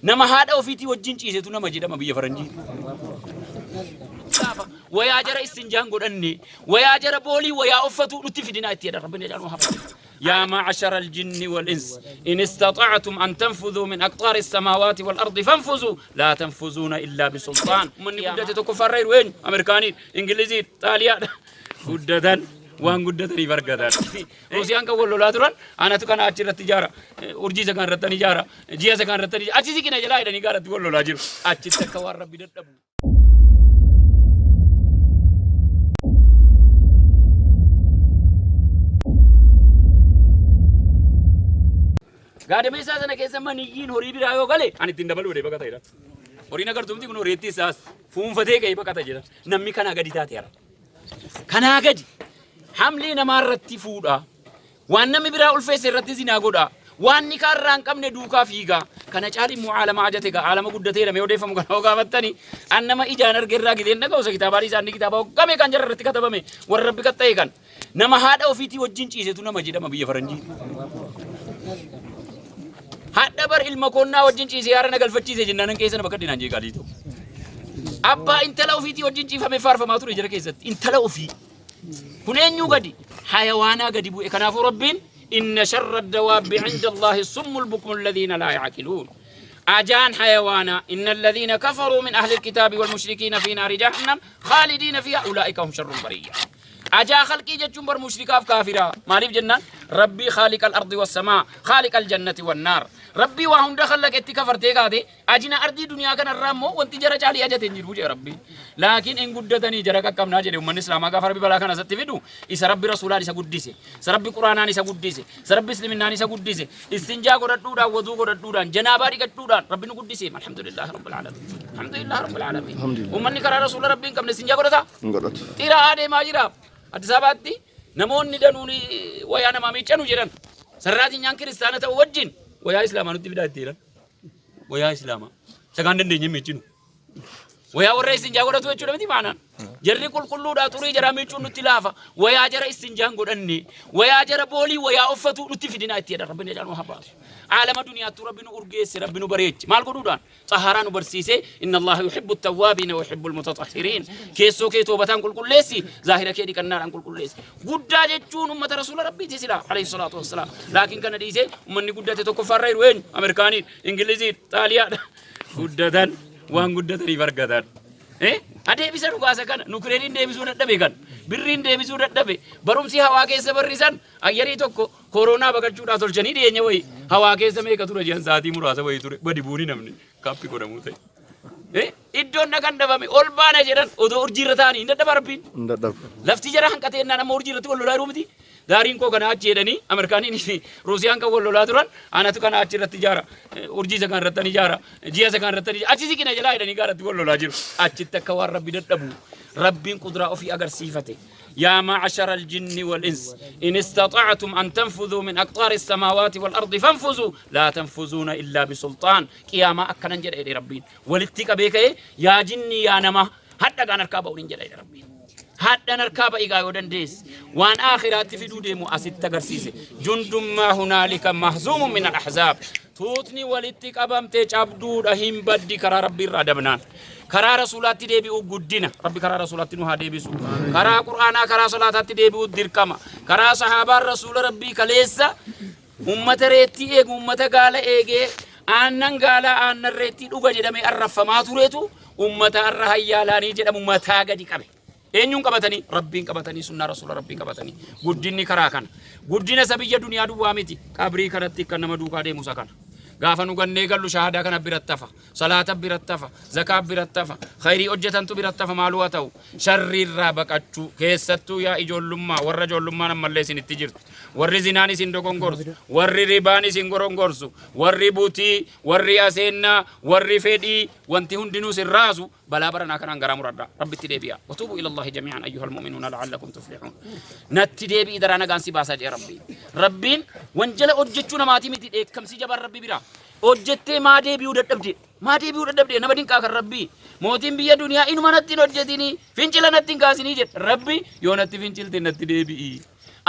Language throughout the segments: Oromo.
نما هذا وفيتي وجين شيء تنا مجد ما بيفرنجي ويا جرى استنجان قرني ويا جرى بولي ويا أفتو نتفدنا إتيا ربنا يجعل محبة يا معشر الجن والإنس إن استطعتم أن تنفذوا من أقطار السماوات والأرض فانفذوا لا تنفذون إلا بسلطان من يقدر تكفر وين أمريكاني إنجليزي طاليان قدتان وان قدتني بركتان روسيان كقول لا تران أنا تكان أشير التجارة أرجي سكان رتني جارة جيا سكان رتني أشي سكين أجلا إذا نيجارة تقول لا جير أشي تكوار ربي دتبو Gaadame sana keessa maniin horii biraa yoo gale ani ittiin dabaluu dee bakka ta'edha. Horiin agartuumti kun horiitti isaas fuunfatee ga'ee bakka ta'edha. Namni kanaa gadi taateera. Kanaa gadi hamlee namaa irratti fuudha. Waan namni biraa ulfeesse irratti zinaa godha. Waan ni kaarraa hin qabne duukaa fiigaa. Kana caali immoo aalama ajate gaa aalama guddateera mee odeeffamu kana hoo gaafattani an nama ijaan argeerraa giteen dhaga'usa kitaabaa isaanii kitaaba hoggamee kan jara irratti katabame warra rabbi qaxxa'e kan nama haadha ofiitii wajjin ciisetu nama jedhama biyya faranjii. Hadda bar ilma konnaa wajjin ciisee yaara nagalfachiise jennaan keessa nama kadhinaan jee gaaliito. Abbaa intala ofiitii wajjin ciifame faarfamaa ture jira keessatti intala ofii. Kun eenyu gadi hayawaanaa gadi bu'e kanaafuu rabbiin inna sharra dawaabi inda Allahi summul bukmu alladhiina laa ya'qiluun. أجان حيوانا إن الذين كفروا من أهل الكتاب والمشركين في نار جهنم خالدين فيها أولئك هم شر البرية. أجا خلقي جتشمبر مشركاف كافرا ماليف جنان ربي خالق الأرض والسماء خالق الجنة والنار ربي وهم دخل لك اتكفر تيغادي أجنا أرضي دنيا كان الرامو وانت جرى جالي أجا تنجر يا ربي لكن إن قدتني جرى كم ناجر ومن الإسلام كفر ببلا كان ستفيدو إسا ربي رسولان إسا قدسي سربي قرآنان إسا قدسي سربي إسلامنان إسا قدسي استنجا قردودا وضو قردودا جناباري قردودا ربي نقدسي الحمد لله رب العالمين الحمد لله رب العالمين ومن كرى رسول ربي كم نسنجا قردا تيرا آدي ماجرا أتساباتي نموني دانوني ويا نمامي چنو جران سراتي نيان كريستانا تا وجين ويا إسلاما نتي بدا تيرا ويا إسلاما سكاندن دي نيمي چنو ويا ورا استنجا غدا تو چودمتي معنا جري كل دا توري جرامي چونو تلافا ويا جرا استنجان غدني ويا جرا بولي ويا اوفتو نتي فدينا تيرا ربنا جانو حبا عالم الدنيا تو ربنا أرجيس ربنا بريج مال قدودان طهران برسيسه إن الله يحب التوابين ويحب المتطهرين كيسو كي توبتان كل ليسي ظاهرة كي دي كناران كل ليسي قدّا جتشون أمة رسول ربي تسلا عليه الصلاة والسلام لكن كان ديسه من قدّا تتوقف وين أمريكاني إنجليزي طاليان قدّا وان قدّا تري بركدان أده bisa nugaasa kana nukreen deebisuu dadhabe kan birriin deebisuu dadhabe barumsi hawaa keessa barrisan ayyarii tokko koronaa baqachuudhaaf tolchanii dhiyeenya wayi hawaa keessa meeqa ture jiran sa'aatii muraasa wayi ture badi buuni namni kaappi godhamuu ta'e iddoon nagan dhabame ol baana jedhan odoo urjiirra ta'anii hin dadhaba rabbiin lafti jara hanqateennaa nama urjiirratti wal lolaa jiru miti daariin koo kana achi jedhanii Ameerikaaniin fi Ruusiyaan kan wal lolaa turan anatu kana achi irratti ijaara urjii isa kan irratti ijaara ji'a isa kan irratti achi siqina jalaa jedhanii gaaratti wal lolaa jiru achitti akka waan rabbi dadhabu rabbiin qudraa ofii agarsiifate يا معشر الجن والإنس إن استطعتم أن تنفذوا من أقطار السماوات والأرض فانفذوا لا تنفذون إلا بسلطان قياما أكنا نجد إلى ربين ولتك بك يا جني يا نما حتى كان ركابة ونجد إلى ربين حتى نركب إيجا ديس وان آخرات في دودي مؤسد تجرسيسه جند ما هنالك مهزوم من الأحزاب توتني ولتك أبام تجابدو رحيم بدي كرا ربي ردبنان كرا رسولات ديبي وجودنا ربي كرا رسولات نوها ديبي سو كرا قرآن كرا صلاة ديبي وديركما كرا صحابة رسول ربي كليسا أمة ريتي أمة قال إيجي aannan gaalaa aannan reetti dhuga jedhamee arraffamaa tureetu ummata arra hayyaalaanii jedhamu ummataa gadi qabe eenyuun qabatanii rabbiin qabatanii sunnaa rasuula rabbii qabatanii guddinni karaa kana guddina sabiyya duniyaa duwwaa miti qabrii kanatti kan nama duukaa deemusa kana gaafa nu gannee gallu shahaadaa kana birattafa salaata birattafa zakaa birattafa khayrii hojjetantu birattafa maaluu haa ta'u sharriirraa baqachuu keessattuu yaa ijoollummaa warra ijoollummaan ammallee isinitti jirtu warri zinaan isin dogongorsu warri ribaan isin gorongorsu warri butii warri aseennaa warri fedhii wanti hundinuu sin raasu balaa baranaa kanaan garaa muradhaa rabbitti deebi'a watuubu ilallahi jamii'an ayyuhal mu'minuuna la'allakum tuflihuun natti deebi'i daraa nagaan si baasaa jee rabbiin wanjala hojjechuu namaatii miti dheekkamsi jabaan rabbi biraa hojjettee maa deebi'uu dadhabde nama dinqaa kan rabbii mootiin biyya duniyaa inuma natti hin hojjetinii fincila natti hin kaasinii jedha rabbi yoo natti fincilti natti deebi'i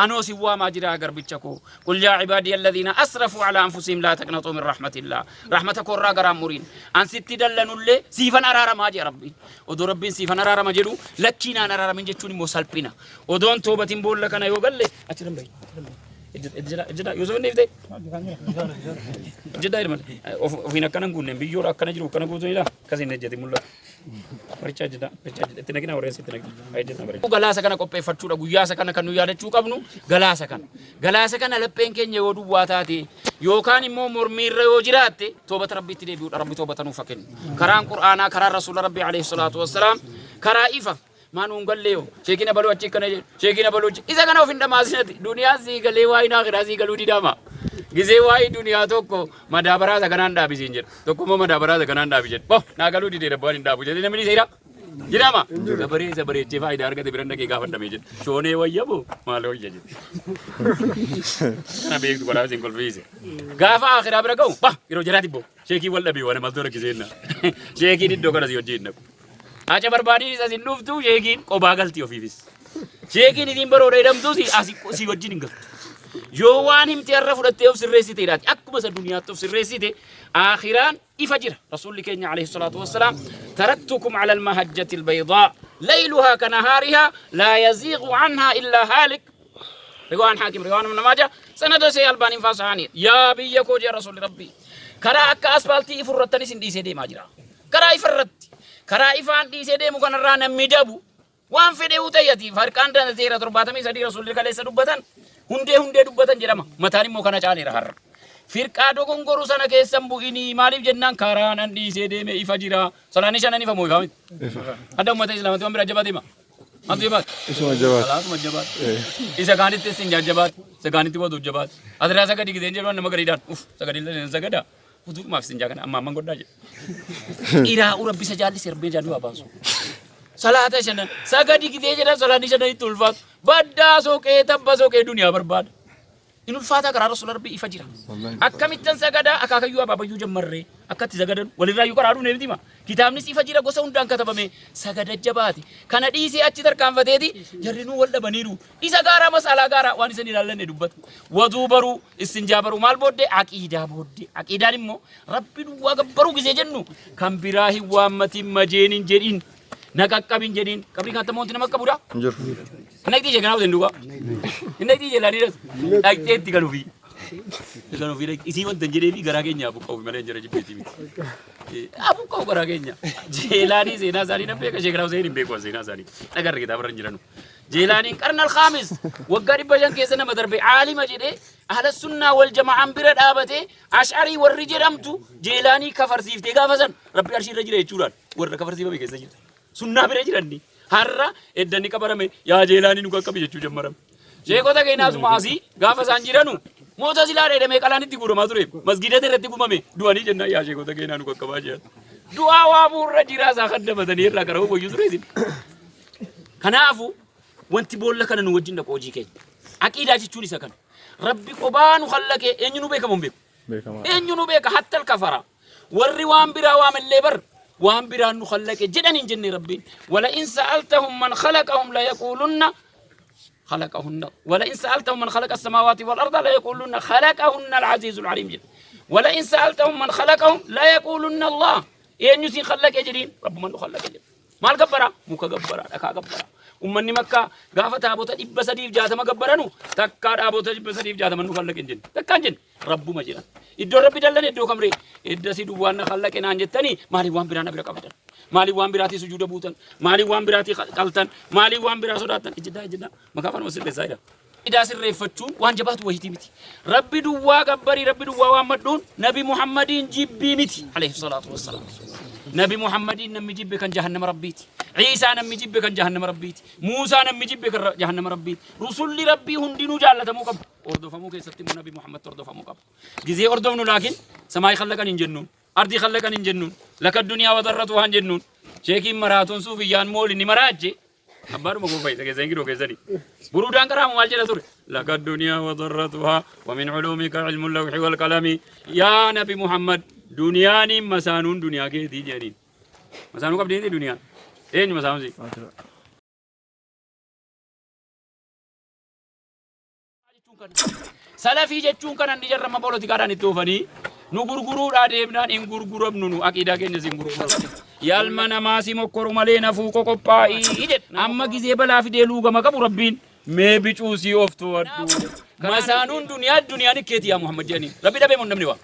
أنو سوا ما جرى قربتشكو قل يا عبادي الذين أسرفوا على أنفسهم لا تقنطوا من رحمة الله رحمتك ورا قرام مورين أن ستي دلنوا اللي سيفن أرارا ما جي ربي ودو ربي سيفن أرارا ما جلو لكينا أرارا من جتشوني موسالبنا ودون توبة بول لك أنا يوغل لي أترم بي اجدا يوسف نيفدي اجدا يرمل وفينا كان نقول نبي يورا كان يجرو كان نقول زيلا كذي نجدي ملا percaya tinagina oresi tinagina aide tambare galasa kana koppe facciura guyyaasa kana kanu yaadachuu qabnu galasa kana lapheen keenya yoo duwwaa taate yookaan immoo mormiirra yoo jiraatte toobata rabbiitti deebi'uudha rabbi toobata nuuf kennu karaan qur'aanaa karaan rasuula rabbii alayhi salaatu wassalaam karaa ifa maanu ngalleyo sheekina balu achi kana sheekina balu isa kana ofin dhamaasinati duniyaa siigalee waa ina akhiraa siigaluu didama gizee waa duniyaa tokko madaabaraa saganaan dhaabisiin jedha tokkummaa madaabaraa saganaan dhaabi jedha bo naagaluu didee dabbaan hin dhaabu jedhee namni seera jedhama sabaree jee faayidaa argate biranda kee gaafadhamee jedha shoonee wayyabo maaloo wayya jedha kana beektu godhaa siin kolfiise gaafa akhiraa bira ga'u ba yeroo jiraati bo sheekii wal dhabii waan maltoora giseenna sheekiin iddoo kana si wajjin naqu acha barbaadii isa sin dhuftu sheekiin qobaa galtii ofiifis sheekiin isin baroo dheedamtu si wajjin hin galtu yoo waan himti har'a fudhattee of sirreessite ilaati akkuma isa duniyaatti of sirreessite akhiraan ifa jira rasuulli keenya alayhi salaatu wassalaam taraktukum ala almahajjati albaydaa layluhaa kanahaarihaa laa yaziigu anhaa illaa haalik riwaan haakim riwaan ibn maajah sanada see albaaniin faasahaanii yaa biyya koo jee rasuulli rabbii karaa akka asfaaltii ifurrattanis hin dhiisee deemaa jira karaa ifarratti karaa ifaan dhiisee deemu kanarraa namni dabu waan fedhe utayyati farqaan dandeera 73 rasuulli kaleessa dubbatan hundee dubbatan jedhama mataan immoo kana caaleera har'a firqaa dogongoru sana keessan bu'inii maaliif jennaan karaa nan dhiisee deeme ifa jira salaani shanan ifa moo ifa miti adda ummata islaamatti waan bira jabaatema antu jabaat isuma jabaat isa kaanitti sin jabaat isa kaanitti wadu jabaat adra sagadi gideen jedhan nama gariidhaan sagadi sagada utuu maaf sin jaakana amma amman godhaa jedha iraa urabbisa jaalli serbee jaallu abaasu salata shanan sagadi gidee jedhan salaani shanan itti ulfaatu baddaa soqee tabba soqee duniyaa barbaada in ulfaata karaa rasuula rabbii ifa jira akkamittan sagada akaakayyuu abaabayyuu jammarree akkatti sagadan walirraayyuu karaaduu ne bitima kitaabnis ifa jira gosa hundaan katabame sagada jabaati kana dhiisee achi tarkaanfateeti jarrinuu wal dhabaniiru isa gaaraa masaalaa gaaraa waan isan ilaallanne dubbata waduu baruu istinjaa baruu maal booddee aqiidaan immoo rabbi duwwaa gabbaruu gisee jennu kan biraa hin waammatiin majeenin jedhin naqaqqabin jedhin qabrii kan tamoonti nama qabuudha naqxii jee kanaaf zenduuqa naqxii jee laaniidhas dhaqxeetti ganuufi isii wanta jedhee fi garaa keenya abuqqa'u malee jira jibbeetti miti abuqqa'u garaa keenya jeelaanii seenaa isaanii nan beeka shee kanaaf seen hin beeku seenaa isaanii dhagarra kitaaba irra hin jiranu jeelaaniin qarnal khaamis waggaa 500 keessa nama darbe aalima jedhee ahla sunnaa wal jamaa'an bira dhaabatee ash'arii warri jedhamtu jeelaanii kafarsiiftee gaafa san rabbi arshii irra jira jechuudhaan warra kafarsiifame keessa jirta sunnaa bira jiranni har'a eddanni qabarame yaa jeelaanii nu qaqqabi jechuu jammarame sheekota keenyaas maasii gaafa isaan jiranu moota silaa dheedhamee qalaanitti guuramaa ture masgidata irratti gumame du'anii jennaan yaa sheekota keenyaa nu qaqqabaa jedhan du'aa waamuurra jiraa isaa kaddabatanii irraa gara hubbayyuu ture isin kanaafu wanti boolla kana nu wajjin dhaqoo hojii keenya aqiidaa jechuun isa kana rabbi qobaa nu khallaqee eenyu nu beekamu hin beeku eenyu nu beeka hattal kafara warri waan biraa waamallee bar وهم بران نخلق جدًا جن ربي ولئن سألتهم من خلقهم لا يقولون خلقهن ولئن سألتهم من خلق السماوات والأرض لا يقولون خلقهن العزيز العليم جل ولئن سألتهم من خلقهم لا يقولون الله إن يسين خلق جدين رب من خلق جدين مال جبرا مك جبرا أكا جبرا أمني مكة قافة أبوتا إبس ديف جاتا ما جبرانو تكار أبوتا إبس ديف جاتا من خلق جدين تكان جن رب مجرا إدو ربي دلنا إدو كمري إدو سيدو وانا خلق نانجت تاني مالي وان برانا برا كابتن مالي وان براتي سجود بوتن مالي وان براتي قلتن مالي وان برا سوداتن إجدا مكافن مسير بسايدا إذا سر فتشون وان جبات وهيتي متي ربي دوا كبري ربي دوا وامدون نبي محمد جيبي متي عليه الصلاة والسلام نبي محمد نمي جيب كان جهنم ربيتي عيسى نمي جيب كان جهنم ربيتي موسى نمي جيب كان جهنم ربيتي رسول ربي هندينو جالة موكب أردو فموك يستمو نبي محمد أردو فموكب جزي أردو منو لكن سماي خلقان إنجنون أرضي خلقان إنجنون لك الدنيا وضرتها إنجنون شيكي مراتون صوفيان مول إني مراجي أبارو مكو فايسا كيسا ينجرو كيسا دي برودان كرام والجنة سوري لك الدنيا وضرتها ومن علومك علم اللوح والقلم يا نبي محمد دنياني مسانون دنيا کے دی جانين مسانون کب دی دنیا این مسانون سی Salafii jechuun kan inni jarrama poolitikaadhaan itti oofanii nu gurguruudhaa deemnaan hin gurguramnu nu aqiidaa keenya siin gurguramnu. Yaalma namaa si mokkoru malee nafuu qoqophaa'ii jedhe. Amma gizee balaa fidee luugama qabu rabbiin mee bicuu si of to'adhu. Masaanuun duniyaan ikkeeti yaa Muhammad jedhanii. Rabbi dhabee mun namni waa.